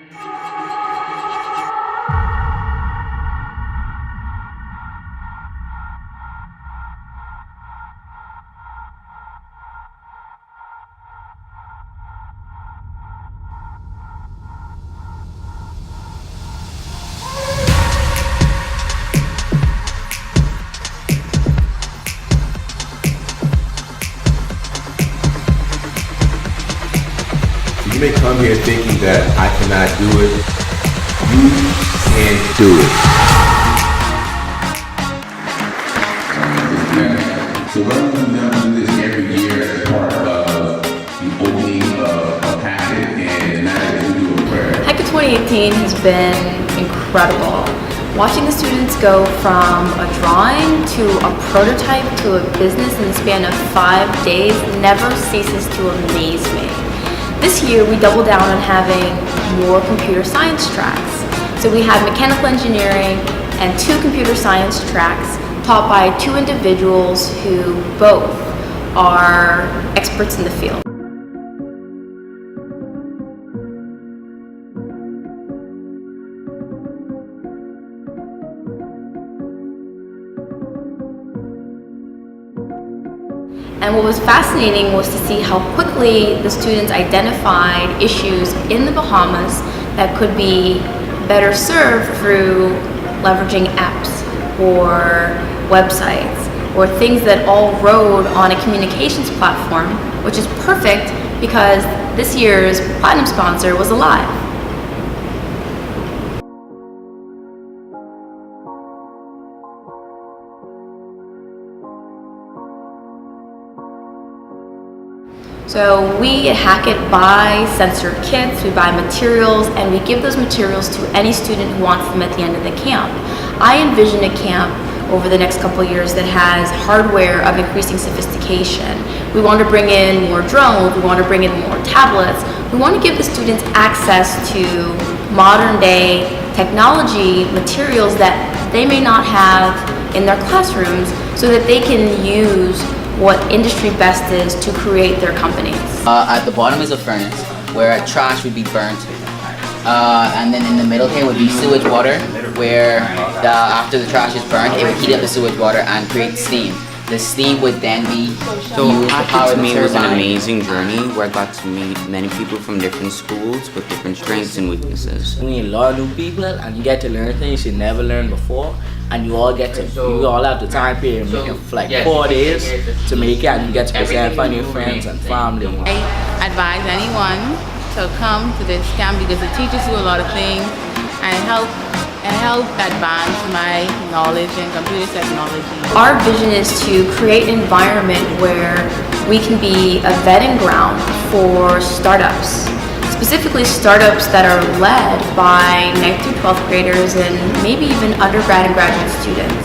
You may come here thinking that I cannot do it. You can do it. So what we've done do this every year as part of the opening of HACKIT, and that is we do a prayer. HACKIT 2018 has been incredible. Watching the students go from a drawing to a prototype to a business in the span of 5 days never ceases to amaze me. This year we doubled down on having more computer science tracks. So we had mechanical engineering and 2 computer science tracks taught by 2 individuals who both are experts in the field. And what was fascinating was to see how quickly the students identified issues in the Bahamas that could be better served through leveraging apps or websites or things that all rode on a communications platform, which is perfect because this year's platinum sponsor was alive. So we at HACKIT buy sensor kits, we buy materials, and we give those materials to any student who wants them at the end of the camp. I envision a camp over the next couple of years that has hardware of increasing sophistication. We want to bring in more drones, we want to bring in more tablets. We want to give the students access to modern day technology materials that they may not have in their classrooms so that they can use what industry best is to create their companies. At the bottom is a furnace where trash would be burnt, and then in the middle here would be sewage water, where after the trash is burnt, it would heat up the sewage water and create steam. The steam would then be used to power the turbine. To me was an amazing journey where I got to meet many people from different schools with different strengths and weaknesses. You meet a lot of new people and you get to learn things you never learned before, and you all have the time period of like 4 days to make it, and you get to present for your friends and family. I advise anyone to come to this camp because it teaches you a lot of things and it helps advance my knowledge in computer technology. Our vision is to create an environment where we can be a vetting ground for startups. Specifically startups that are led by 9th through 12th graders and maybe even undergrad and graduate students.